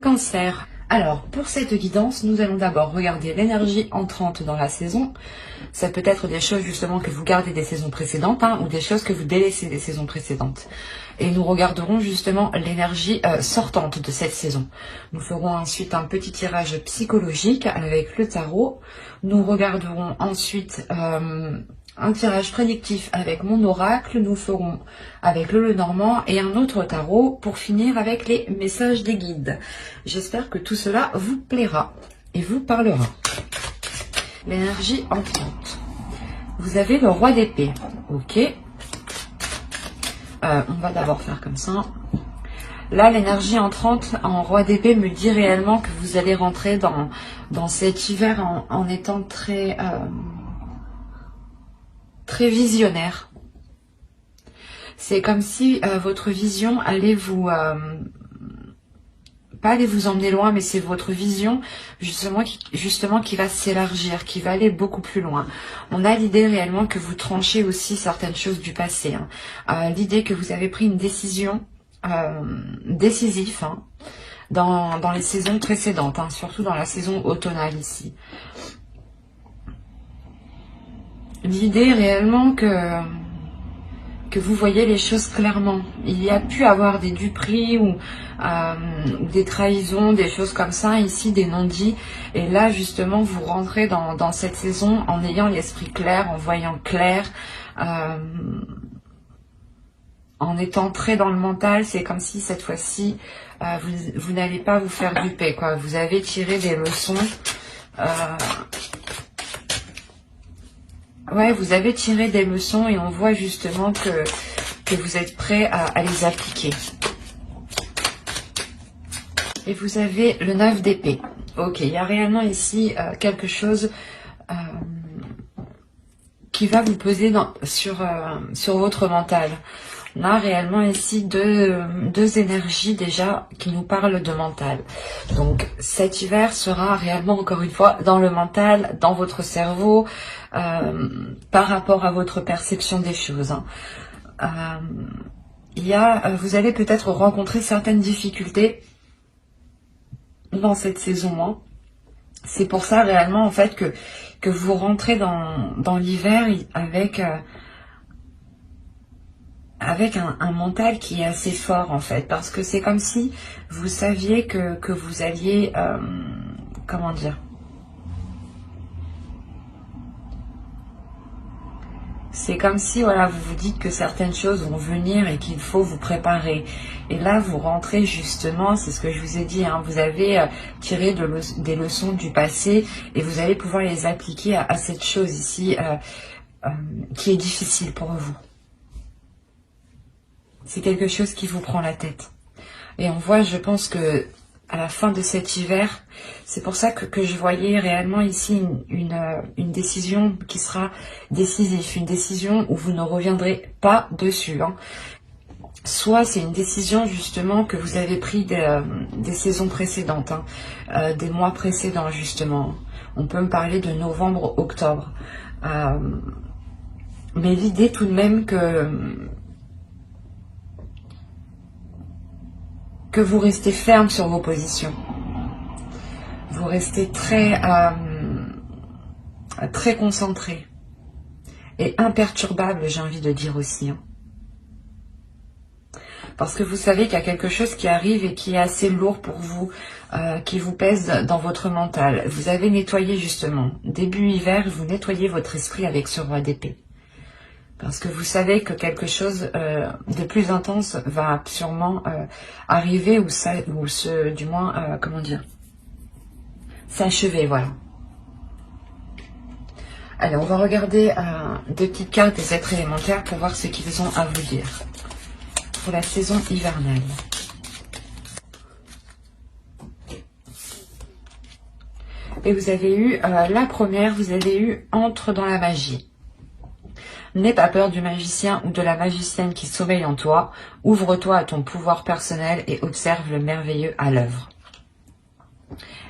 Cancer. Alors, pour cette guidance, nous allons d'abord regarder l'énergie entrante dans la saison. Ça peut être des choses justement que vous gardez des saisons précédentes ou des choses que vous délaissez des saisons précédentes. Et nous regarderons justement l'énergie sortante de cette saison. Nous ferons ensuite un petit tirage psychologique avec le tarot. Nous regarderons ensuite un tirage prédictif avec mon oracle. Nous ferons avec le Lenormand et un autre tarot pour finir avec les messages des guides. J'espère que tout cela vous plaira et vous parlera. L'énergie entrante. Vous avez le roi d'épée. Ok. On va d'abord faire comme ça. Là, l'énergie entrante en roi d'épée me dit réellement que vous allez rentrer dans cet hiver en étant très visionnaire. C'est comme si votre vision allait vous... pas aller vous emmener loin, mais c'est votre vision justement qui va s'élargir, qui va aller beaucoup plus loin. On a l'idée réellement que vous tranchez aussi certaines choses du passé. L'idée que vous avez pris une décision décisive dans les saisons précédentes, surtout dans la saison automnale ici. L'idée réellement que vous voyez les choses clairement. Il y a pu avoir des duperies ou des trahisons, des choses comme ça, ici des non-dits. Et là, justement, vous rentrez dans cette saison en ayant l'esprit clair, en voyant clair, en étant très dans le mental. C'est comme si cette fois-ci, vous n'allez pas vous faire duper, quoi. Vous avez tiré des leçons. Ouais, vous avez tiré des leçons et on voit justement que vous êtes prêt à les appliquer. Et vous avez le 9 d'épée. Ok, il y a réellement ici quelque chose qui va vous peser sur votre mental. On a réellement ici deux énergies déjà qui nous parlent de mental. Donc cet hiver sera réellement encore une fois dans le mental, dans votre cerveau, par rapport à votre perception des choses. Vous allez peut-être rencontrer certaines difficultés dans cette saison. C'est pour ça réellement en fait que vous rentrez dans l'hiver avec un mental qui est assez fort en fait, parce que c'est comme si vous saviez que vous alliez, comment dire, c'est comme si voilà, vous vous dites que certaines choses vont venir et qu'il faut vous préparer. Et là, vous rentrez justement, c'est ce que je vous ai dit, vous avez tiré des leçons du passé et vous allez pouvoir les appliquer à cette chose ici qui est difficile pour vous. C'est quelque chose qui vous prend la tête. Et on voit, je pense que à la fin de cet hiver, c'est pour ça que je voyais réellement ici une décision qui sera décisive, une décision où vous ne reviendrez pas dessus. Soit c'est une décision justement que vous avez pris des saisons précédentes, des mois précédents justement. On peut me parler de novembre, octobre. Mais l'idée tout de même que vous restez ferme sur vos positions. Vous restez très concentré et imperturbable, j'ai envie de dire aussi. Parce que vous savez qu'il y a quelque chose qui arrive et qui est assez lourd pour vous, qui vous pèse dans votre mental. Vous avez nettoyé justement, début hiver, vous nettoyez votre esprit avec ce roi d'épée. Parce que vous savez que quelque chose de plus intense va sûrement arriver du moins, comment dire, s'achever, voilà. Allez, on va regarder deux petites cartes des êtres élémentaires pour voir ce qu'ils ont à vous dire pour la saison hivernale. Et vous avez eu, la première, vous avez eu entre dans la magie. N'aie pas peur du magicien ou de la magicienne qui sommeille en toi. Ouvre-toi à ton pouvoir personnel et observe le merveilleux à l'œuvre.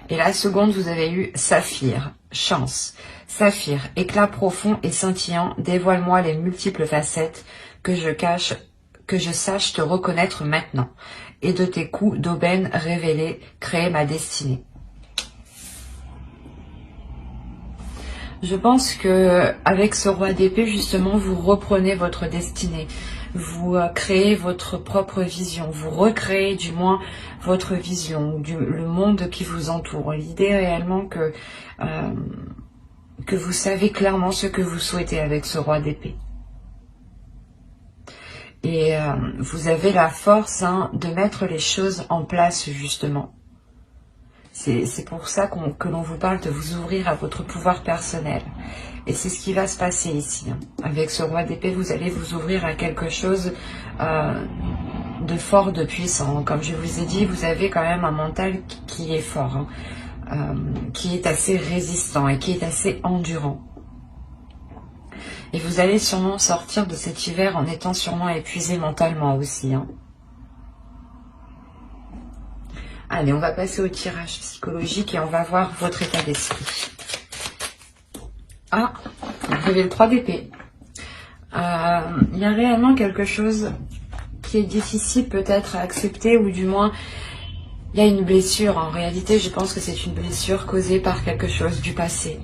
Et la seconde, vous avez eu Saphir, chance. Saphir, éclat profond et scintillant, dévoile-moi les multiples facettes que je sache te reconnaître maintenant. et de tes coups d'aubaine révélés, créer ma destinée. Je pense que avec ce roi d'épée, justement, vous reprenez votre destinée. Vous créez votre propre vision. Vous recréez du moins votre vision, le monde qui vous entoure. L'idée réellement que vous savez clairement ce que vous souhaitez avec ce roi d'épée. Et vous avez la force de mettre les choses en place, justement. C'est pour ça que l'on vous parle de vous ouvrir à votre pouvoir personnel. Et c'est ce qui va se passer ici. Avec ce roi d'épée, vous allez vous ouvrir à quelque chose de fort, de puissant. Comme je vous ai dit, vous avez quand même un mental qui est fort, qui est assez résistant et qui est assez endurant. Et vous allez sûrement sortir de cet hiver en étant sûrement épuisé mentalement aussi. Allez, on va passer au tirage psychologique et on va voir votre état d'esprit. Ah, vous avez le 3 d'épée. Il y a réellement quelque chose qui est difficile peut-être à accepter, ou du moins, il y a une blessure. En réalité, je pense que c'est une blessure causée par quelque chose du passé.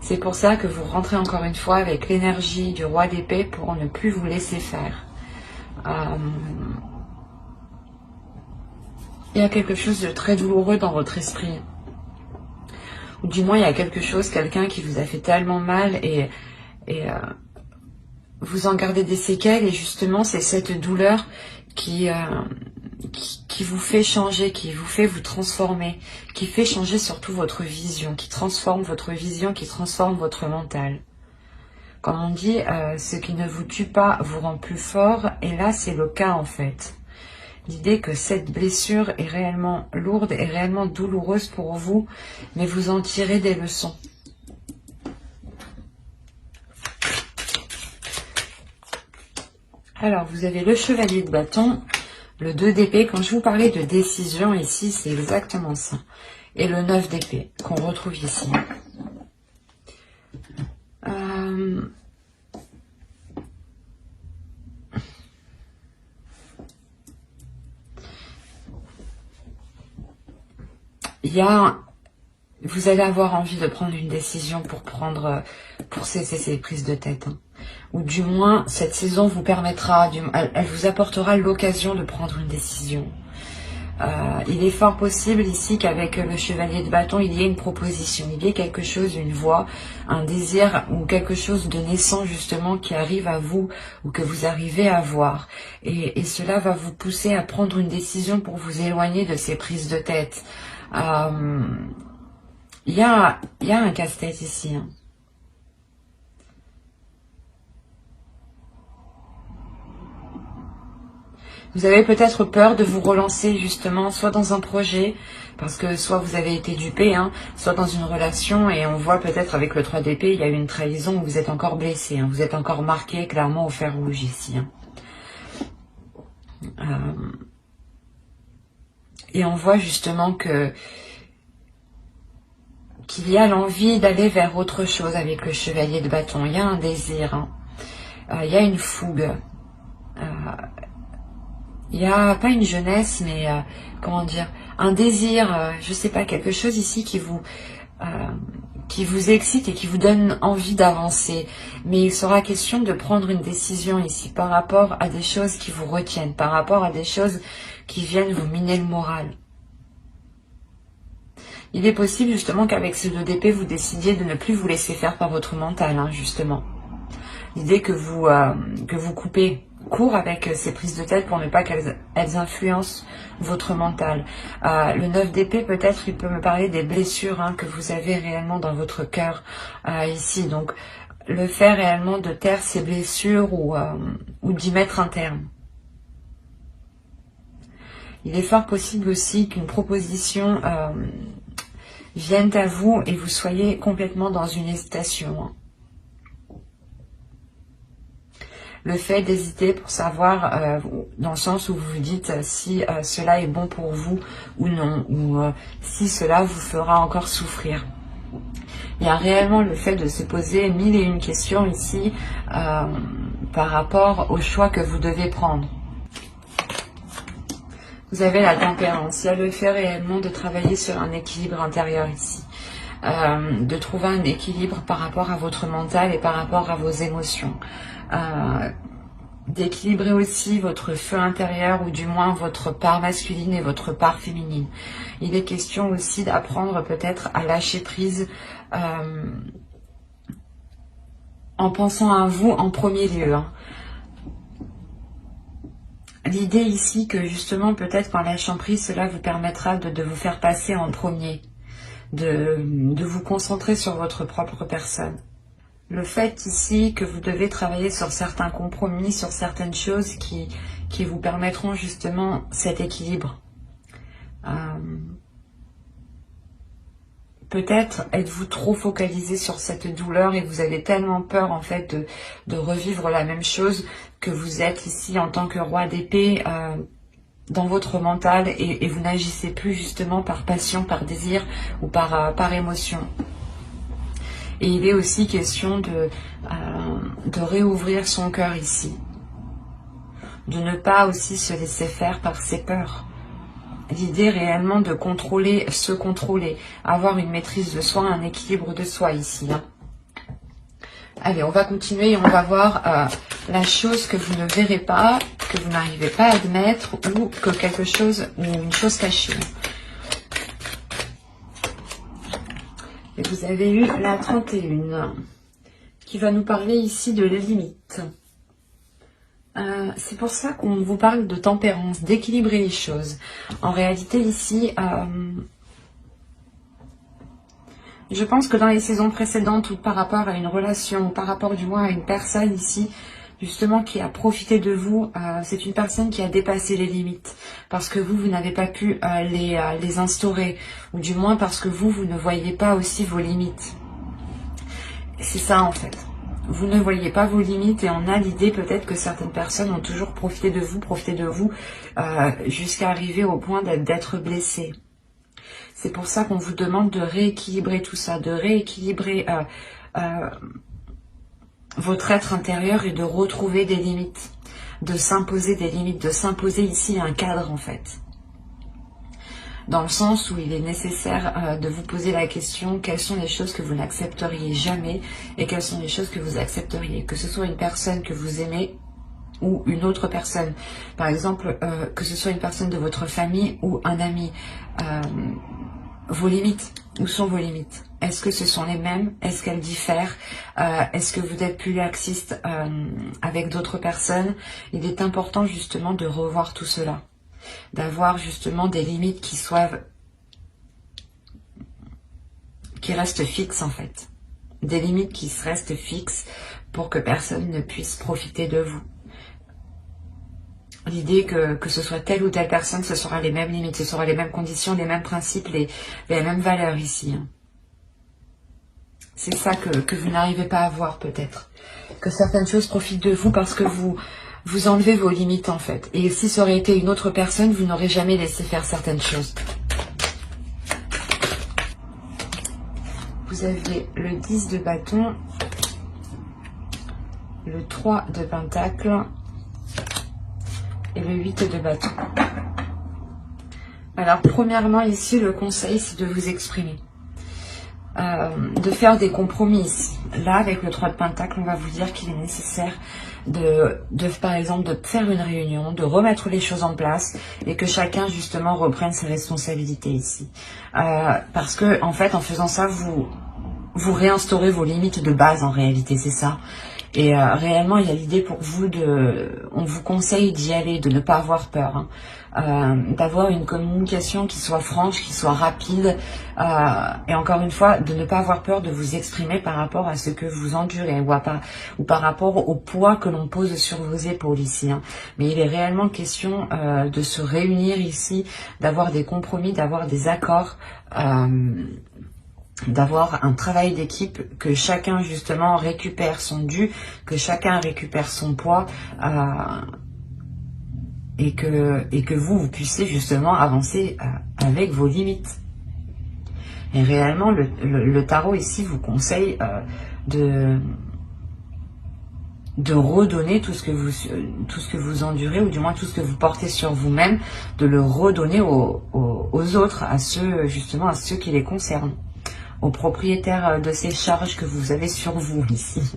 C'est pour ça que vous rentrez encore une fois avec l'énergie du roi d'épée pour ne plus vous laisser faire. Il y a quelque chose de très douloureux dans votre esprit. Ou du moins, il y a quelque chose, quelqu'un qui vous a fait tellement mal et vous en gardez des séquelles. Et justement, c'est cette douleur qui vous fait changer, qui vous fait vous transformer, qui fait changer surtout votre vision, qui transforme votre vision, qui transforme votre mental. Comme on dit, ce qui ne vous tue pas vous rend plus fort. Et là, c'est le cas en fait. L'idée que cette blessure est réellement lourde et réellement douloureuse pour vous, mais vous en tirez des leçons. Alors, vous avez le chevalier de bâton, le 2 d'épée. Quand je vous parlais de décision ici, c'est exactement ça. Et le 9 d'épée qu'on retrouve ici. Vous allez avoir envie de prendre une décision pour cesser ces prises de tête. Ou du moins, cette saison vous permettra, elle vous apportera l'occasion de prendre une décision. Il est fort possible ici qu'avec le chevalier de bâton, il y ait une proposition, il y ait quelque chose, une voix, un désir ou quelque chose de naissant justement qui arrive à vous ou que vous arrivez à voir. Et cela va vous pousser à prendre une décision pour vous éloigner de ces prises de tête. Il y a un casse-tête ici. Vous avez peut-être peur de vous relancer justement, soit dans un projet, parce que soit vous avez été dupé, soit dans une relation, et on voit peut-être avec le 3 d'épée, il y a eu une trahison où vous êtes encore blessé, vous êtes encore marqué clairement au fer rouge ici. Et on voit justement qu'il y a l'envie d'aller vers autre chose avec le chevalier de bâton. Il y a un désir, il y a une fougue. Il n'y a pas une jeunesse, mais comment dire, un désir, je sais pas, quelque chose ici qui vous excite et qui vous donne envie d'avancer. Mais il sera question de prendre une décision ici par rapport à des choses qui vous retiennent, par rapport à des choses qui viennent vous miner le moral. Il est possible justement qu'avec ce 2 d'épée, vous décidiez de ne plus vous laisser faire par votre mental, justement. L'idée que vous coupez court avec ces prises de tête pour ne pas qu'elles influencent votre mental. Le 9 d'épée, peut-être, il peut me parler des blessures que vous avez réellement dans votre cœur ici. Donc, le fait réellement de taire ces blessures ou d'y mettre un terme. Il est fort possible aussi qu'une proposition vienne à vous et vous soyez complètement dans une hésitation. Le fait d'hésiter pour savoir, dans le sens où vous vous dites si cela est bon pour vous ou non, ou si cela vous fera encore souffrir. Il y a réellement le fait de se poser 1001 questions ici par rapport au choix que vous devez prendre. Vous avez la tempérance. Il y a le fait réellement de travailler sur un équilibre intérieur ici. De trouver un équilibre par rapport à votre mental et par rapport à vos émotions. D'équilibrer aussi votre feu intérieur ou du moins votre part masculine et votre part féminine. Il est question aussi d'apprendre peut-être à lâcher prise en pensant à vous en premier lieu. L'idée ici que justement peut-être qu'en lâchant prise, cela vous permettra de vous faire passer en premier, de vous concentrer sur votre propre personne. Le fait ici que vous devez travailler sur certains compromis, sur certaines choses qui vous permettront justement cet équilibre. Peut-être êtes-vous trop focalisé sur cette douleur et vous avez tellement peur en fait de revivre la même chose que vous êtes ici en tant que roi d'épée dans votre mental et vous n'agissez plus justement par passion, par désir ou par émotion. Et il est aussi question de réouvrir son cœur ici. De ne pas aussi se laisser faire par ses peurs. L'idée réellement de contrôler, se contrôler, avoir une maîtrise de soi, un équilibre de soi ici. Allez, on va continuer et on va voir la chose que vous ne verrez pas, que vous n'arrivez pas à admettre ou que quelque chose, ou une chose cachée. Et vous avez eu la 31 qui va nous parler ici de limites. C'est pour ça qu'on vous parle de tempérance, d'équilibrer les choses. En réalité ici, je pense que dans les saisons précédentes ou par rapport à une relation, ou par rapport du moins à une personne ici, justement qui a profité de vous, c'est une personne qui a dépassé les limites. Parce que vous n'avez pas pu les instaurer. Ou du moins parce que vous ne voyez pas aussi vos limites. C'est ça en fait. Vous ne voyez pas vos limites et on a l'idée peut-être que certaines personnes ont toujours profité de vous jusqu'à arriver au point d'être blessées. C'est pour ça qu'on vous demande de rééquilibrer tout ça, de rééquilibrer votre être intérieur et de retrouver des limites, de s'imposer des limites, de s'imposer ici un cadre en fait. Dans le sens où il est nécessaire de vous poser la question, quelles sont les choses que vous n'accepteriez jamais et quelles sont les choses que vous accepteriez. Que ce soit une personne que vous aimez ou une autre personne. Par exemple, que ce soit une personne de votre famille ou un ami. Vos limites, où sont vos limites? Est-ce que ce sont les mêmes? Est-ce qu'elles diffèrent? Est-ce que vous êtes plus laxiste avec d'autres personnes? Il est important justement de revoir tout cela. D'avoir justement des limites qui restent fixes en fait. Des limites qui restent fixes pour que personne ne puisse profiter de vous. L'idée que ce soit telle ou telle personne, ce sera les mêmes limites, ce sera les mêmes conditions, les mêmes principes, les mêmes valeurs ici. C'est ça que vous n'arrivez pas à voir peut-être. Que certaines choses profitent de vous parce que vous enlevez vos limites en fait. Et si ça aurait été une autre personne, vous n'aurez jamais laissé faire certaines choses. Vous aviez le 10 de bâton, le 3 de pentacle et le 8 de bâton. Alors premièrement ici, le conseil c'est de vous exprimer. De faire des compromis ici. Là avec le 3 de pentacle, on va vous dire qu'il est nécessaire par exemple de faire une réunion, de remettre les choses en place et que chacun justement reprenne ses responsabilités ici. Parce que en fait en faisant ça vous réinstaurez vos limites de base en réalité, c'est ça. Et réellement il y a l'idée pour vous on vous conseille d'y aller, de ne pas avoir peur, d'avoir une communication qui soit franche, qui soit rapide, et encore une fois de ne pas avoir peur de vous exprimer par rapport à ce que vous endurez ou par rapport au poids que l'on pose sur vos épaules ici. Mais il est réellement question de se réunir ici, d'avoir des compromis, d'avoir des accords, d'avoir un travail d'équipe, que chacun justement récupère son dû, que chacun récupère son poids, et que vous puissiez justement avancer avec vos limites. Et réellement le tarot ici vous conseille de redonner tout ce que vous endurez, ou du moins tout ce que vous portez sur vous-même, de le redonner aux autres, à ceux, justement, à ceux qui les concernent, aux propriétaires de ces charges que vous avez sur vous ici.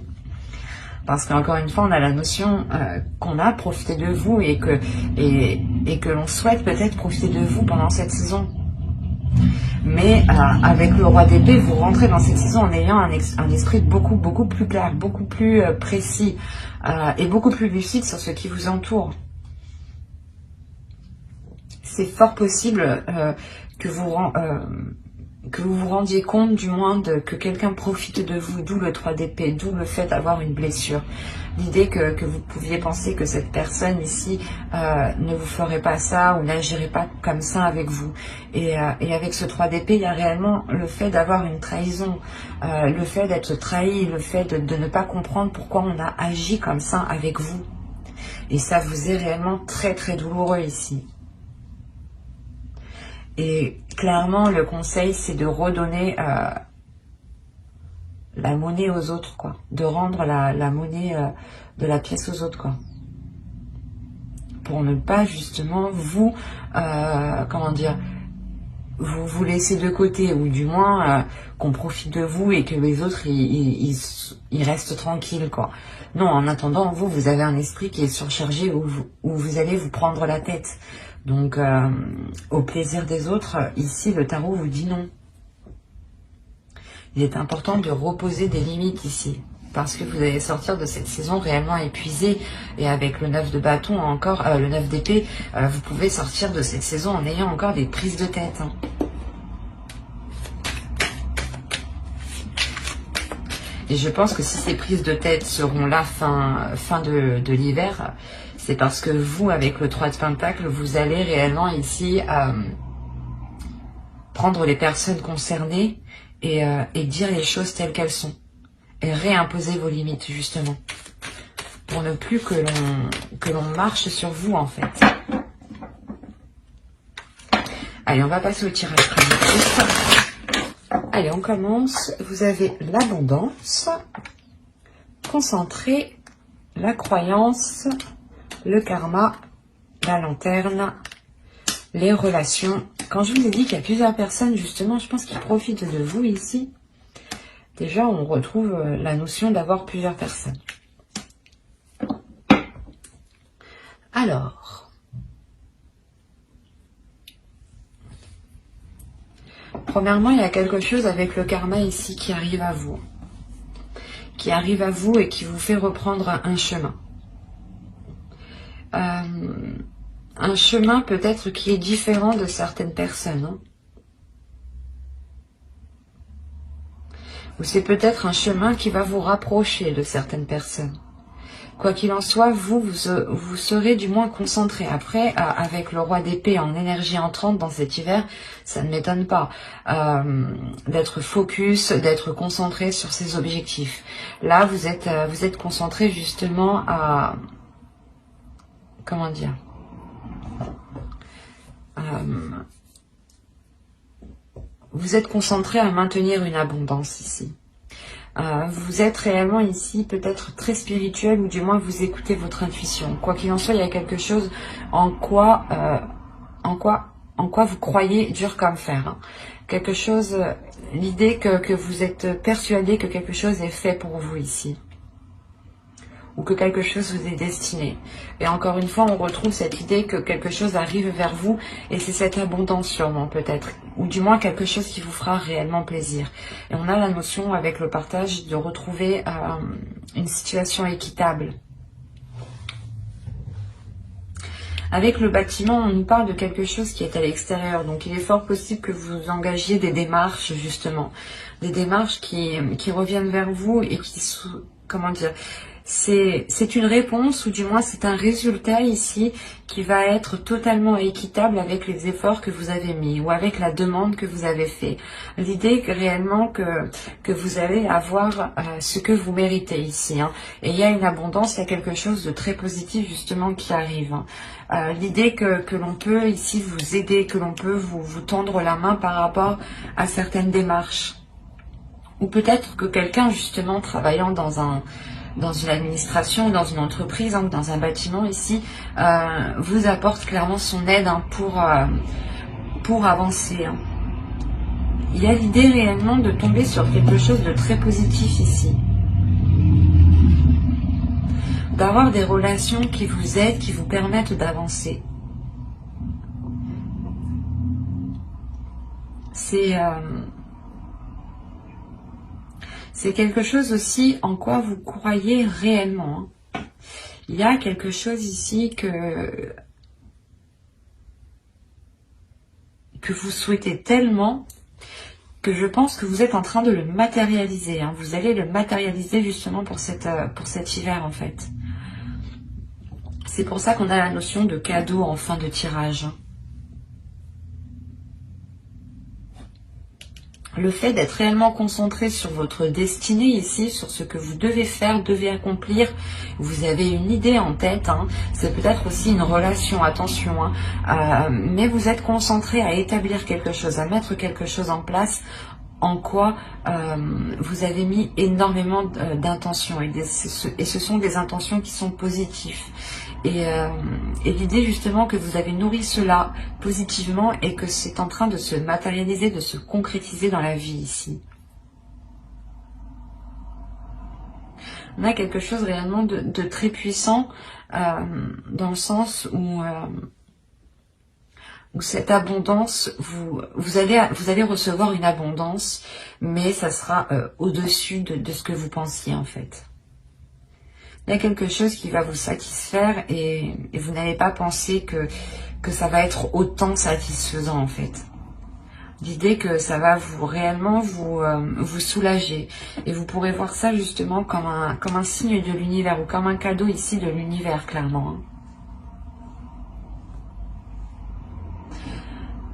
Parce qu'encore une fois, on a la notion qu'on a profité de vous et que l'on souhaite peut-être profiter de vous pendant cette saison. Mais avec le roi d'épée, vous rentrez dans cette saison en ayant un esprit beaucoup plus clair, beaucoup plus précis et beaucoup plus lucide sur ce qui vous entoure. C'est fort possible que vous vous rendiez compte du moins que quelqu'un profite de vous, d'où le 3 d'épée, d'où le fait d'avoir une blessure. L'idée que vous pouviez penser que cette personne ici ne vous ferait pas ça ou n'agirait pas comme ça avec vous. Et avec ce 3 d'épée, il y a réellement le fait d'avoir une trahison, le fait d'être trahi, le fait de ne pas comprendre pourquoi on a agi comme ça avec vous. Et ça vous est réellement très douloureux ici. Et clairement, le conseil, c'est de redonner la monnaie aux autres, quoi. De rendre la monnaie de la pièce aux autres, quoi. Pour ne pas, justement, vous, comment dire, vous laisser de côté, ou du moins qu'on profite de vous et que les autres, ils restent tranquilles, quoi. Non, en attendant, vous avez un esprit qui est surchargé, où vous allez vous prendre la tête. Donc, au plaisir des autres, ici, le tarot vous dit non. Il est important de reposer des limites ici, parce que vous allez sortir de cette saison réellement épuisé. Et avec le 9 de bâton, encore le 9 d'épée, vous pouvez sortir de cette saison en ayant encore des prises de tête. Hein. Et je pense que si ces prises de tête seront là fin de l'hiver, c'est parce que vous, avec le 3 de Pentacle, vous allez réellement ici prendre les personnes concernées et dire les choses telles qu'elles sont. Et réimposer vos limites, justement. Pour ne plus que l'on marche sur vous, en fait. Allez, on va passer au tirage prédictif. Allez, on commence. Vous avez l'abondance, concentré, la croyance, le karma, la lanterne, les relations. Quand je vous ai dit qu'il y a plusieurs personnes, justement, je pense qu'ils profitent de vous ici. Déjà, on retrouve la notion d'avoir plusieurs personnes. Alors, premièrement, il y a quelque chose avec le karma ici qui arrive à vous. Qui arrive à vous et qui vous fait reprendre un chemin. Un chemin peut-être qui est différent de certaines personnes. Hein. Ou c'est peut-être un chemin qui va vous rapprocher de certaines personnes. Quoi qu'il en soit, vous serez du moins concentré. Après, avec le roi d'épée en énergie entrante dans cet hiver, ça ne m'étonne pas d'être focus, d'être concentré sur ses objectifs. Là, vous êtes concentré justement à... Comment dire vous êtes concentré à maintenir une abondance ici. Vous êtes réellement ici peut-être très spirituel, ou du moins vous écoutez votre intuition. Quoi qu'il en soit, il y a quelque chose en quoi vous croyez dur comme fer. Hein. Quelque chose, l'idée que vous êtes persuadé que quelque chose est fait pour vous ici. Ou que quelque chose vous est destiné. Et encore une fois, on retrouve cette idée que quelque chose arrive vers vous, et c'est cette abondance sûrement peut-être, ou du moins quelque chose qui vous fera réellement plaisir. Et on a la notion avec le partage de retrouver une situation équitable. Avec le bâtiment, on nous parle de quelque chose qui est à l'extérieur, donc il est fort possible que vous engagiez des démarches justement, des démarches qui reviennent vers vous et qui, comment dire, c'est une réponse, ou du moins c'est un résultat ici qui va être totalement équitable avec les efforts que vous avez mis ou avec la demande que vous avez fait. L'idée que réellement que vous allez avoir ce que vous méritez ici. Hein. Et il y a une abondance, il y a quelque chose de très positif justement qui arrive. Hein. L'idée que l'on peut ici vous aider, que l'on peut vous tendre la main par rapport à certaines démarches. Ou peut-être que quelqu'un justement travaillant dans un dans une administration, dans une entreprise, hein, dans un bâtiment ici, vous apporte clairement son aide, hein, pour avancer. Hein. Il y a l'idée réellement de tomber sur quelque chose de très positif ici. D'avoir des relations qui vous aident, qui vous permettent d'avancer. C'est quelque chose aussi en quoi vous croyez réellement. Hein. Il y a quelque chose ici que vous souhaitez tellement que je pense que vous êtes en train de le matérialiser. Hein. Vous allez le matérialiser justement pour cet hiver en fait. C'est pour ça qu'on a la notion de cadeau en fin de tirage. Le fait d'être réellement concentré sur votre destinée ici, sur ce que vous devez faire, devez accomplir, vous avez une idée en tête, hein. C'est peut-être aussi une relation, attention, hein. Mais vous êtes concentré à établir quelque chose, à mettre quelque chose en place, en quoi vous avez mis énormément d'intentions, et ce sont des intentions qui sont positives. Et l'idée justement que vous avez nourri cela positivement et que c'est en train de se matérialiser, de se concrétiser dans la vie ici. On a quelque chose réellement de très puissant dans le sens où cette abondance, vous allez recevoir une abondance, mais ça sera au-dessus de ce que vous pensiez en fait. Il y a quelque chose qui va vous satisfaire et vous n'allez pas penser que ça va être autant satisfaisant en fait. L'idée que ça va réellement vous soulager. Et vous pourrez voir ça justement comme un signe de l'univers ou comme un cadeau ici de l'univers clairement. Hein.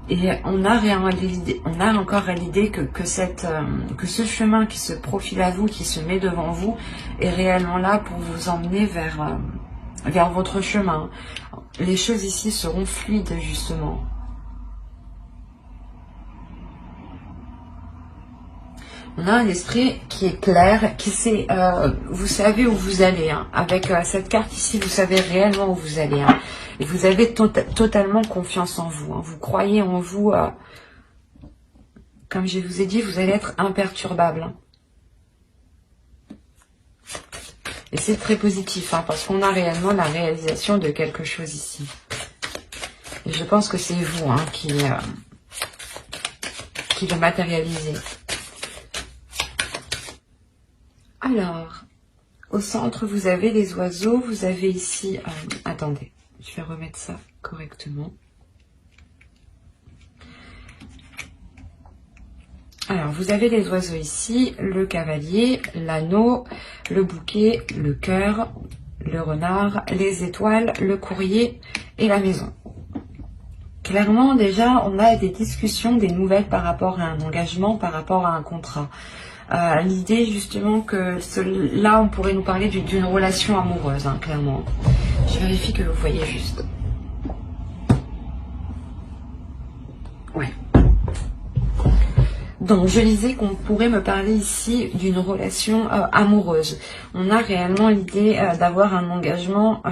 Et on a encore l'idée que ce chemin qui se profile à vous, qui se met devant vous, est réellement là pour vous emmener vers votre chemin. Les choses ici seront fluides, justement. On a un esprit qui est clair, qui sait, vous savez où vous allez. Hein. Avec cette carte ici, vous savez réellement où vous allez. Hein. Et vous avez totalement confiance en vous. Hein. Vous croyez en vous. Comme je vous ai dit, vous allez être imperturbable. Hein. Et c'est très positif, hein, parce qu'on a réellement la réalisation de quelque chose ici. Et je pense que c'est vous, hein, qui le matérialisez. Alors, au centre, vous avez les oiseaux. Vous avez ici... attendez, je vais remettre ça correctement. Alors, vous avez les oiseaux ici, le cavalier, l'anneau, le bouquet, le cœur, le renard, les étoiles, le courrier et la maison. Clairement, déjà, on a des discussions, des nouvelles par rapport à un engagement, par rapport à un contrat. L'idée, justement, que là, on pourrait nous parler d'une relation amoureuse, hein, clairement. Je vérifie que vous voyez juste. Ouais. Donc, je disais qu'on pourrait me parler ici d'une relation amoureuse. On a réellement l'idée d'avoir un engagement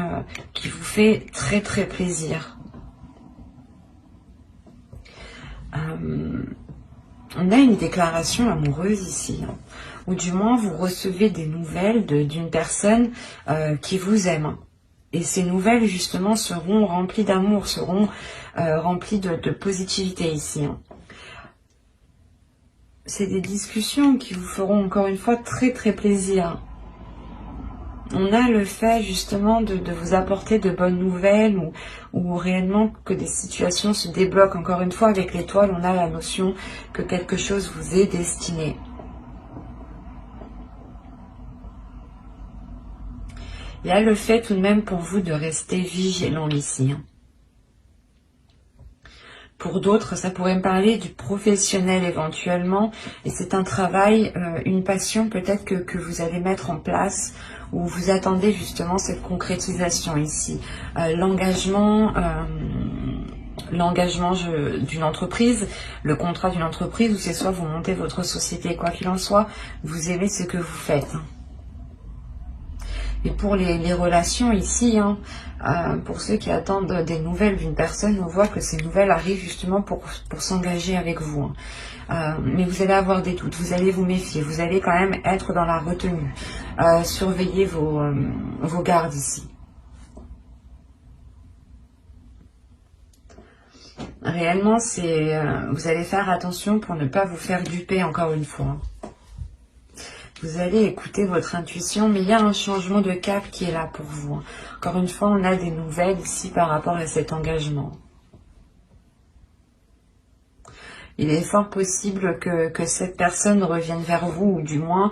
qui vous fait très très plaisir. On a une déclaration amoureuse ici, hein, ou du moins vous recevez des nouvelles d'une personne qui vous aime. Et ces nouvelles, justement, seront remplies d'amour, seront remplies de positivité ici. Hein. C'est des discussions qui vous feront encore une fois très très plaisir. On a le fait justement de vous apporter de bonnes nouvelles ou réellement que des situations se débloquent. Encore une fois, avec l'étoile, on a la notion que quelque chose vous est destiné. Il y a le fait tout de même pour vous de rester vigilant ici. Pour d'autres, ça pourrait me parler du professionnel éventuellement. Et c'est un travail, une passion peut-être que vous allez mettre en place, où vous attendez justement cette concrétisation ici. L'engagement d'une entreprise, le contrat d'une entreprise, où c'est soit vous montez votre société, quoi qu'il en soit, vous aimez ce que vous faites. Et pour les relations ici, hein, pour ceux qui attendent des nouvelles d'une personne, on voit que ces nouvelles arrivent justement pour s'engager avec vous. Mais vous allez avoir des doutes, vous allez vous méfier, vous allez quand même être dans la retenue. Surveillez vos gardes ici. Réellement, vous allez faire attention pour ne pas vous faire duper encore une fois. Vous allez écouter votre intuition, mais il y a un changement de cap qui est là pour vous. Encore une fois, on a des nouvelles ici par rapport à cet engagement. Il est fort possible que cette personne revienne vers vous, ou du moins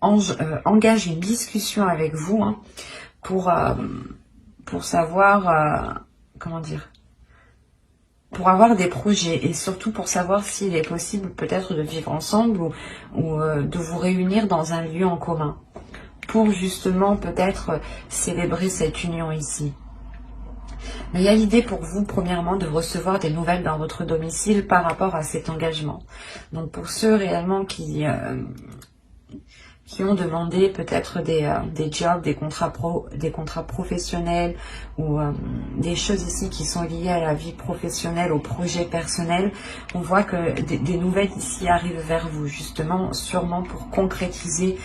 engage une discussion avec vous, hein, pour savoir, comment dire, pour avoir des projets et surtout pour savoir s'il est possible peut-être de vivre ensemble ou de vous réunir dans un lieu en commun pour justement peut-être célébrer cette union ici. Mais il y a l'idée pour vous, premièrement, de recevoir des nouvelles dans votre domicile par rapport à cet engagement. Donc pour ceux réellement qui ont demandé peut-être des jobs, des contrats professionnels ou des choses ici qui sont liées à la vie professionnelle, au projet personnel, on voit que des nouvelles ici arrivent vers vous, justement, sûrement pour concrétiser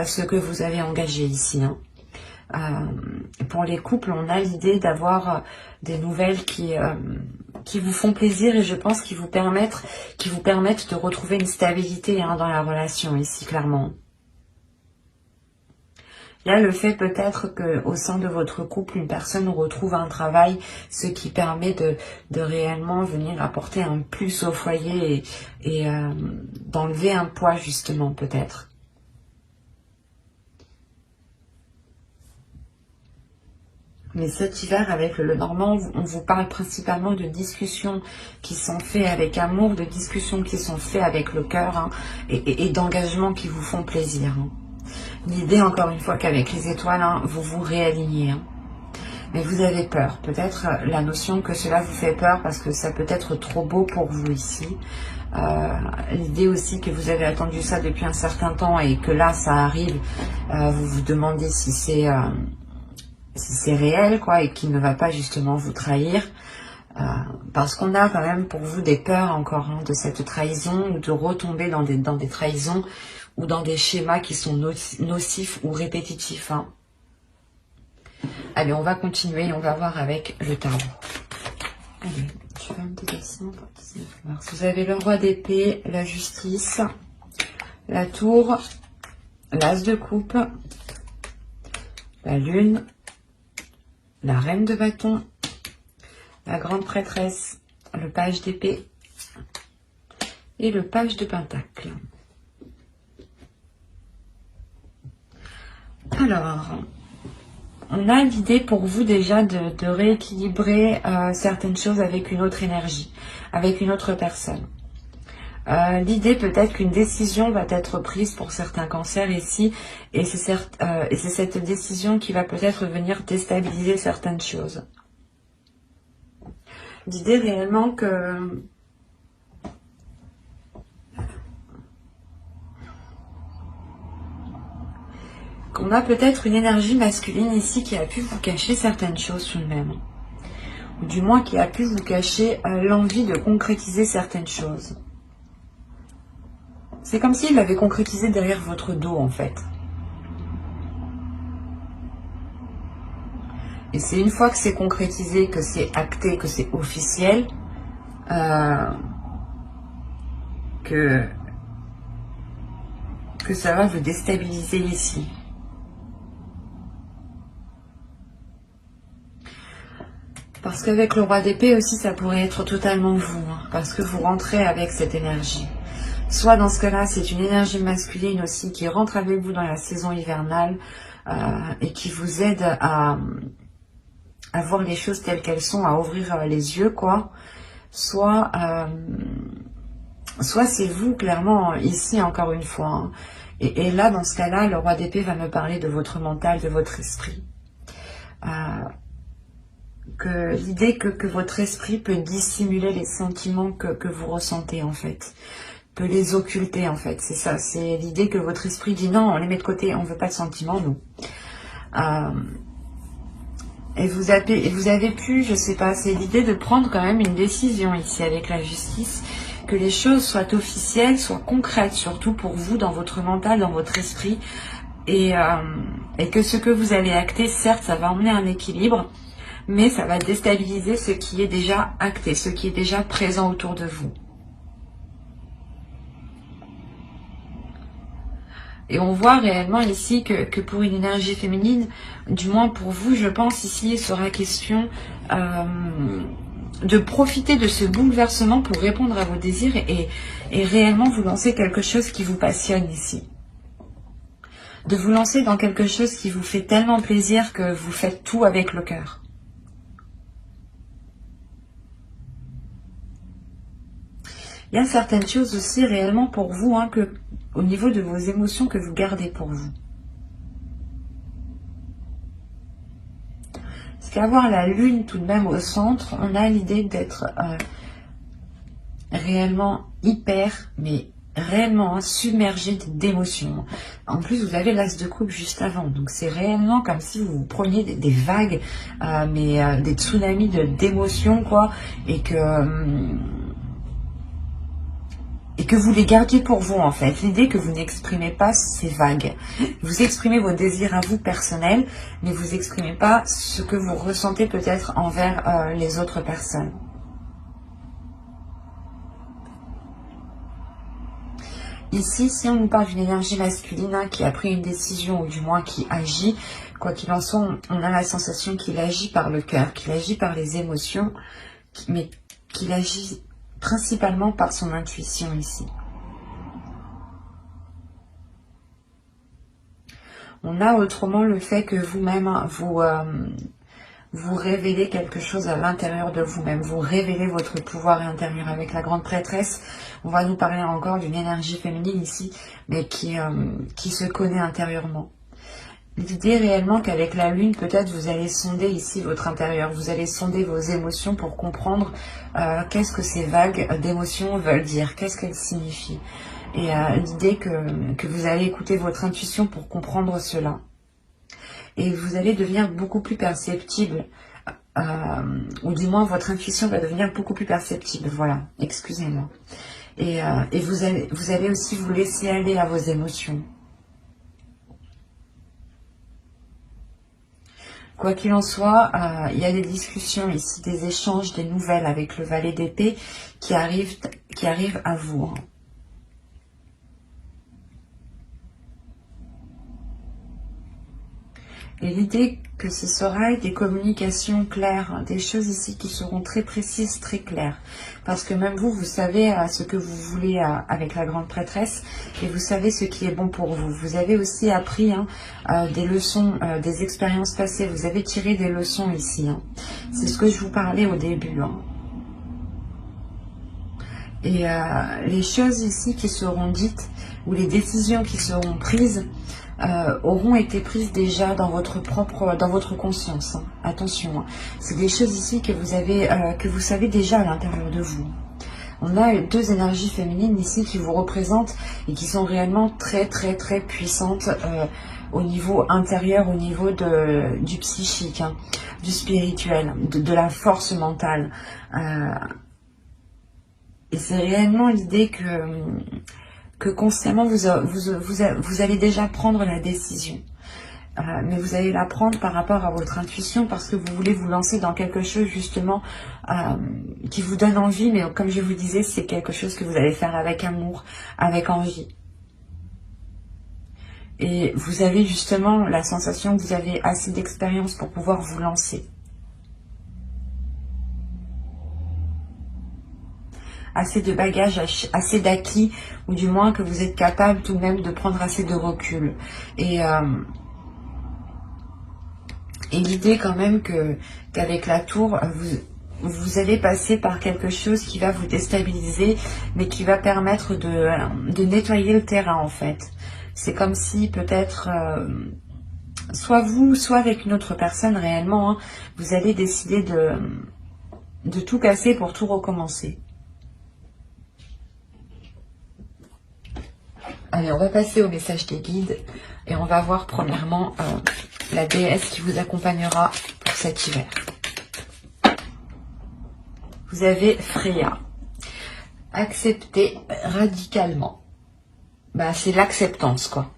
ce que vous avez engagé ici, hein. Pour les couples, on a l'idée d'avoir des nouvelles qui vous font plaisir et je pense qui vous permettent de retrouver une stabilité, hein, dans la relation ici, clairement. Il y a le fait peut-être qu'au sein de votre couple, une personne retrouve un travail, ce qui permet de réellement venir apporter un plus au foyer et d'enlever un poids justement peut-être. Mais cet hiver, avec le Normand, on vous parle principalement de discussions qui sont faites avec amour, de discussions qui sont faites avec le cœur, hein, et d'engagements qui vous font plaisir, hein. L'idée, encore une fois, qu'avec les étoiles, hein, vous vous réalignez, hein. Mais vous avez peur. Peut-être la notion que cela vous fait peur parce que ça peut être trop beau pour vous ici. L'idée aussi que vous avez attendu ça depuis un certain temps et que là, ça arrive. Vous vous demandez si c'est réel, quoi, et qu'il ne va pas justement vous trahir. Parce qu'on a quand même pour vous des peurs encore, hein, de cette trahison ou de retomber dans des trahisons ou dans des schémas qui sont nocifs ou répétitifs, hein. Allez, on va continuer, on va voir avec le tarot. Allez, je fais un petit dessin pour 19 mars. Vous avez le roi d'épée, la justice, la tour, l'as de coupe, la lune, la reine de bâton, la grande prêtresse, le page d'épée et le page de pentacle. Alors, on a l'idée pour vous déjà de rééquilibrer certaines choses avec une autre énergie, avec une autre personne. L'idée peut-être qu'une décision va être prise pour certains cancers ici, et c'est cette décision qui va peut-être venir déstabiliser certaines choses. L'idée réellement qu'on a peut-être une énergie masculine ici qui a pu vous cacher certaines choses tout de même. Ou du moins qui a pu vous cacher l'envie de concrétiser certaines choses. C'est comme s'il l'avait concrétisé derrière votre dos en fait. Et c'est une fois que c'est concrétisé, que c'est acté, que c'est officiel, que ça va vous déstabiliser ici. Parce qu'avec le roi d'épée aussi, ça pourrait être totalement vous, hein, parce que vous rentrez avec cette énergie. Soit dans ce cas-là, c'est une énergie masculine aussi qui rentre avec vous dans la saison hivernale et qui vous aide à voir les choses telles qu'elles sont, à ouvrir les yeux, quoi. Soit c'est vous, clairement, ici, encore une fois, hein. Et là, dans ce cas-là, le roi d'épée va me parler de votre mental, de votre esprit. Que l'idée que votre esprit peut dissimuler les sentiments que vous ressentez, en fait. peut les occulter en fait. C'est ça, c'est l'idée que votre esprit dit non, on les met de côté, on veut pas de sentiments, nous. Et vous avez pu, je sais pas, c'est l'idée de prendre quand même une décision ici avec la justice, que les choses soient officielles, soient concrètes, surtout pour vous, dans votre mental, dans votre esprit, et que ce que vous allez acter, certes, ça va emmener un équilibre, mais ça va déstabiliser ce qui est déjà acté, ce qui est déjà présent autour de vous. Et on voit réellement ici que pour une énergie féminine, du moins pour vous, je pense ici, il sera question de profiter de ce bouleversement pour répondre à vos désirs et réellement vous lancer quelque chose qui vous passionne ici. De vous lancer dans quelque chose qui vous fait tellement plaisir que vous faites tout avec le cœur. Il y a certaines choses aussi réellement pour vous, hein, que au niveau de vos émotions que vous gardez pour vous. Parce qu'avoir la lune tout de même au centre, on a l'idée d'être réellement hyper, mais réellement submergé d'émotions. En plus, vous avez l'as de coupe juste avant. Donc, c'est réellement comme si vous preniez des vagues, des tsunamis d'émotions, quoi. Et que vous les gardiez pour vous, en fait. L'idée que vous n'exprimez pas ces vagues. Vous exprimez vos désirs à vous personnels, mais vous n'exprimez pas ce que vous ressentez peut-être envers les autres personnes. Ici, si on nous parle d'une énergie masculine, hein, qui a pris une décision, ou du moins qui agit, quoi qu'il en soit, on a la sensation qu'il agit par le cœur, qu'il agit par les émotions, mais qu'il agit principalement par son intuition ici. On a autrement le fait que vous-même, vous révélez quelque chose à l'intérieur de vous-même. Vous révélez votre pouvoir intérieur. Avec la grande prêtresse, on va nous parler encore d'une énergie féminine ici, mais qui se connaît intérieurement. L'idée réellement qu'avec la lune, peut-être vous allez sonder ici votre intérieur. Vous allez sonder vos émotions pour comprendre qu'est-ce que ces vagues d'émotions veulent dire, qu'est-ce qu'elles signifient. Et l'idée que vous allez écouter votre intuition pour comprendre cela. Et vous allez devenir beaucoup plus perceptible, ou du moins votre intuition va devenir beaucoup plus perceptible, voilà, excusez-moi. Et vous allez aussi vous laisser aller à vos émotions. Quoi qu'il en soit, il y a des discussions ici, des échanges, des nouvelles avec le valet d'épée qui arrivent à vous. Hein. Et l'idée que ce sera des communications claires, hein, des choses ici qui seront très précises, très claires. Parce que même vous, vous savez ce que vous voulez avec la grande prêtresse et vous savez ce qui est bon pour vous. Vous avez aussi appris des leçons, des expériences passées. Vous avez tiré des leçons ici. Hein. C'est ce que je vous parlais au début. Hein. Et les choses ici qui seront dites ou les décisions qui seront prises auront été prises déjà dans votre conscience. Hein. Attention, hein. C'est des choses ici que vous savez déjà à l'intérieur de vous. On a deux énergies féminines ici qui vous représentent et qui sont réellement très très très puissantes au niveau intérieur, au niveau du psychique, hein, du spirituel, de la force mentale. Et c'est réellement l'idée que consciemment vous allez déjà prendre la décision. Mais vous allez la prendre par rapport à votre intuition parce que vous voulez vous lancer dans quelque chose justement qui vous donne envie. Mais comme je vous disais, c'est quelque chose que vous allez faire avec amour, avec envie. Et vous avez justement la sensation que vous avez assez d'expérience pour pouvoir vous lancer. Assez de bagages, assez d'acquis, ou du moins que vous êtes capable tout de même de prendre assez de recul. Et l'idée quand même qu'avec la tour, vous allez passer par quelque chose qui va vous déstabiliser, mais qui va permettre de nettoyer le terrain en fait. C'est comme si peut-être, soit vous, soit avec une autre personne réellement, hein, vous allez décider de tout casser pour tout recommencer. Allez, on va passer au message des guides et on va voir premièrement la déesse qui vous accompagnera pour cet hiver. Vous avez Freya. Accepter radicalement. Bah, c'est l'acceptance, quoi.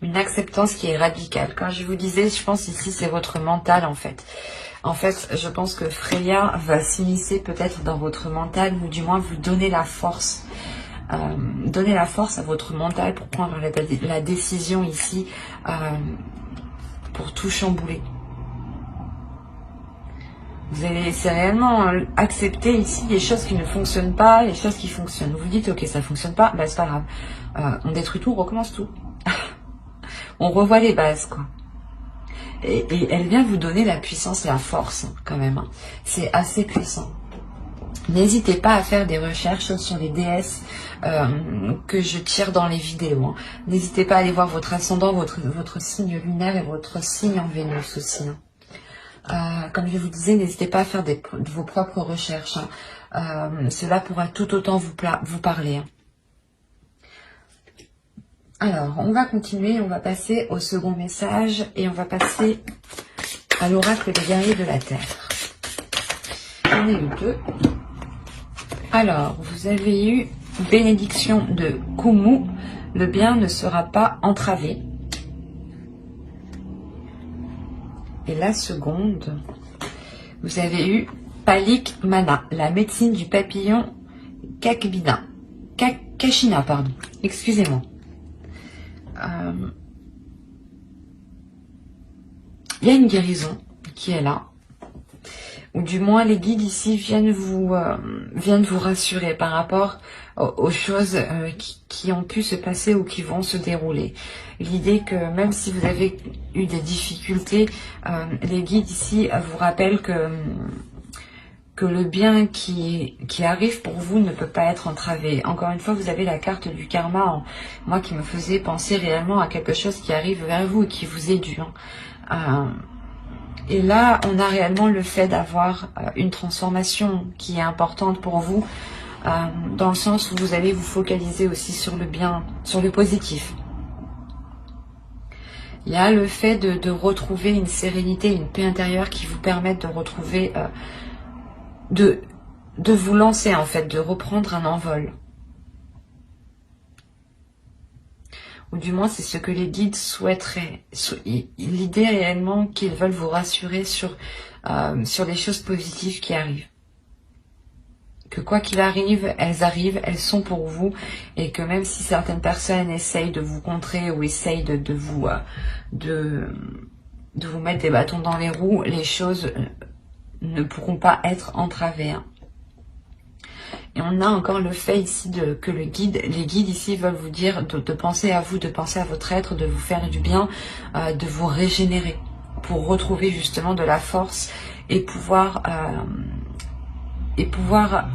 Une acceptance qui est radicale. Quand je vous disais, je pense ici, c'est votre mental, en fait. En fait, je pense que Freya va s'immiscer peut-être dans votre mental, ou du moins vous donner la force. Donner la force à votre mental pour prendre la décision ici, pour tout chambouler. Vous allez réellement accepter ici les choses qui ne fonctionnent pas, les choses qui fonctionnent. Vous vous dites, ok, ça ne fonctionne pas, bah, c'est pas grave. On détruit tout, on recommence tout. On revoit les bases, quoi. Et elle vient vous donner la puissance et la force, quand même. Hein. C'est assez puissant. N'hésitez pas à faire des recherches sur les déesses que je tire dans les vidéos. Hein. N'hésitez pas à aller voir votre ascendant, votre signe lunaire et votre signe en Vénus aussi. Hein. Comme je vous disais, n'hésitez pas à faire vos propres recherches. Hein. Cela pourra tout autant vous parler. Hein. Alors, on va continuer, on va passer au second message et on va passer à l'oracle des guerriers de la Terre. J'en ai eu deux. Alors, vous avez eu bénédiction de Kumu, le bien ne sera pas entravé. Et la seconde, vous avez eu Palik Mana, la médecine du papillon Kachina, pardon, excusez-moi. Il y a une guérison qui est là, ou du moins les guides ici viennent vous rassurer par rapport aux choses qui ont pu se passer ou qui vont se dérouler. L'idée que même si vous avez eu des difficultés, les guides ici vous rappellent que le bien qui arrive pour vous ne peut pas être entravé. Encore une fois, vous avez la carte du karma, moi qui me faisait penser réellement à quelque chose qui arrive vers vous et qui vous est dû. Et là, on a réellement le fait d'avoir une transformation qui est importante pour vous, dans le sens où vous allez vous focaliser aussi sur le bien, sur le positif. Il y a le fait de retrouver une sérénité, une paix intérieure qui vous permettent de retrouver... de vous lancer en fait, de reprendre un envol. Ou du moins c'est ce que les guides souhaiteraient. L'idée réellement qu'ils veulent vous rassurer sur les choses positives qui arrivent. Que quoi qu'il arrive, elles sont pour vous. Et que même si certaines personnes essayent de vous contrer ou essayent de vous mettre des bâtons dans les roues, les choses... ne pourront pas être entravés. Hein. Et on a encore le fait ici que les guides ici veulent vous dire de penser à vous, de penser à votre être, de vous faire du bien, de vous régénérer pour retrouver justement de la force et pouvoir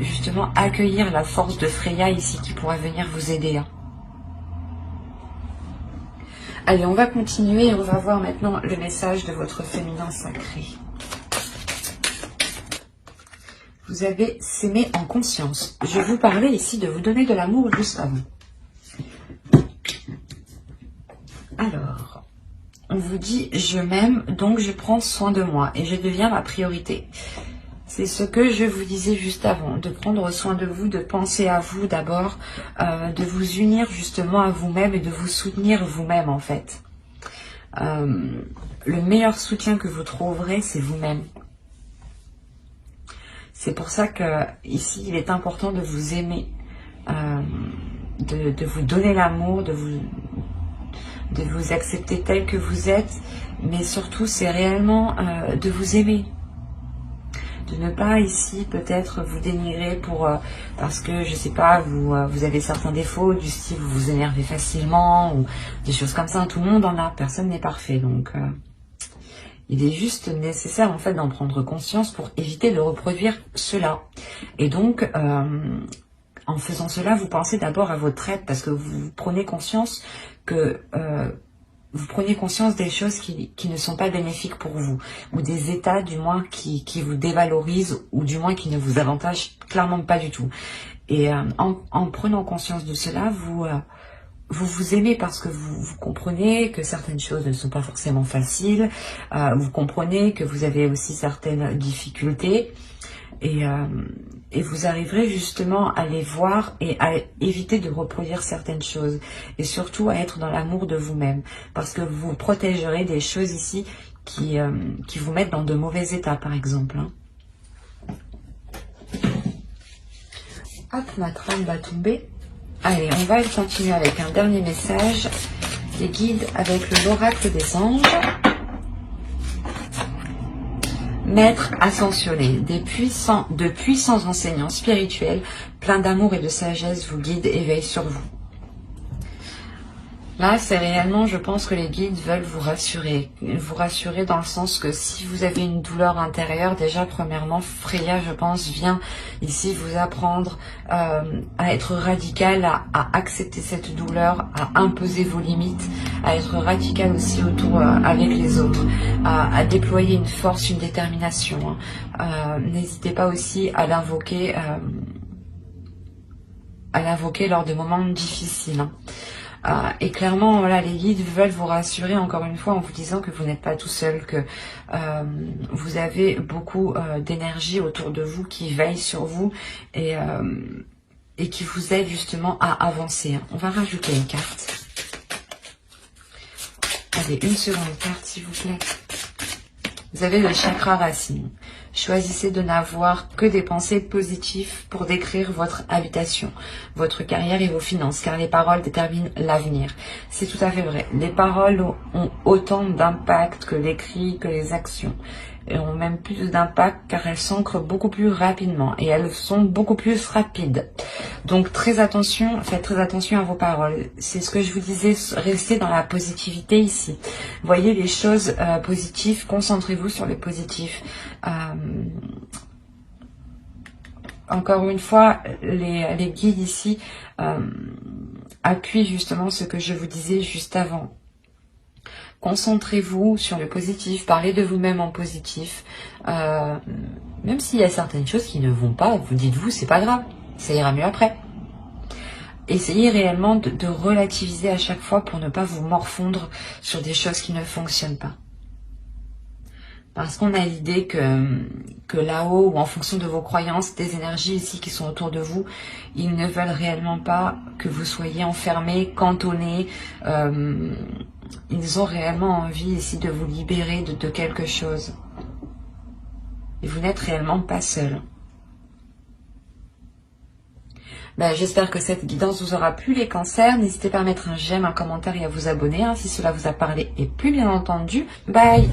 justement accueillir la force de Freya ici qui pourrait venir vous aider. Hein. Allez, on va continuer et on va voir maintenant le message de votre féminin sacré. Vous avez s'aimer en conscience. Je vous parlais ici de vous donner de l'amour juste avant. Alors, on vous dit, je m'aime, donc je prends soin de moi et je deviens ma priorité. C'est ce que je vous disais juste avant, de prendre soin de vous, de penser à vous d'abord, de vous unir justement à vous-même et de vous soutenir vous-même en fait. Le meilleur soutien que vous trouverez, c'est vous-même. C'est pour ça que ici, il est important de vous aimer, de vous donner l'amour, de vous accepter tel que vous êtes, mais surtout, c'est réellement de vous aimer. De ne pas ici peut-être vous dénigrer parce que, je sais pas, vous avez certains défauts, du style vous vous énervez facilement, ou des choses comme ça. Tout le monde en a, personne n'est parfait, donc... il est juste nécessaire en fait d'en prendre conscience pour éviter de reproduire cela. Et donc, en faisant cela, vous pensez d'abord à votre aide parce que vous prenez conscience que vous prenez conscience des choses qui ne sont pas bénéfiques pour vous, ou des états du moins qui vous dévalorisent, ou du moins qui ne vous avantagent clairement pas du tout. Et en prenant conscience de cela, vous vous aimez parce que vous comprenez que certaines choses ne sont pas forcément faciles, vous comprenez que vous avez aussi certaines difficultés, et vous arriverez justement à les voir et à éviter de reproduire certaines choses, et surtout à être dans l'amour de vous-même, parce que vous protégerez des choses ici qui vous mettent dans de mauvais états, par exemple, hein. Hop, ma trame va tomber. Allez, on va continuer avec un dernier message des guides avec l'oracle des anges. Maître ascensionné, de puissants enseignants spirituels, pleins d'amour et de sagesse, vous guident et veillent sur vous. Là, c'est réellement, je pense que les guides veulent vous rassurer dans le sens que si vous avez une douleur intérieure, déjà, premièrement, Freya, je pense, vient ici vous apprendre à être radical, à accepter cette douleur, à imposer vos limites, à être radical aussi autour avec les autres, à déployer une force, une détermination, hein. N'hésitez pas aussi à l'invoquer lors de moments difficiles, hein. Et clairement, voilà, les guides veulent vous rassurer encore une fois en vous disant que vous n'êtes pas tout seul, que vous avez beaucoup d'énergie autour de vous qui veille sur vous et qui vous aide justement à avancer, hein. On va rajouter une carte. Allez, une seconde carte s'il vous plaît. Vous avez le chakra racine. Choisissez de n'avoir que des pensées positives pour décrire votre habitation, votre carrière et vos finances, car les paroles déterminent l'avenir. C'est tout à fait vrai. Les paroles ont autant d'impact que l'écrit, que les actions. Et ont même plus d'impact car elles s'ancrent beaucoup plus rapidement et elles sont beaucoup plus rapides. Donc très attention, faites très attention à vos paroles. C'est ce que je vous disais, restez dans la positivité ici. Voyez les choses positives, concentrez-vous sur les positifs. Encore une fois, les guides ici appuient justement ce que je vous disais juste avant. Concentrez-vous sur le positif, parlez de vous-même en positif. Même s'il y a certaines choses qui ne vont pas, vous dites-vous, c'est pas grave, ça ira mieux après. Essayez réellement de relativiser à chaque fois pour ne pas vous morfondre sur des choses qui ne fonctionnent pas. Parce qu'on a l'idée que là-haut, ou en fonction de vos croyances, des énergies ici qui sont autour de vous, ils ne veulent réellement pas que vous soyez enfermé, cantonné. Ils ont réellement envie ici de vous libérer de quelque chose. Et vous n'êtes réellement pas seul. J'espère que cette guidance vous aura plu, les cancers. N'hésitez pas à mettre un j'aime, un commentaire et à vous abonner, hein, si cela vous a parlé et plu, bien entendu. Bye!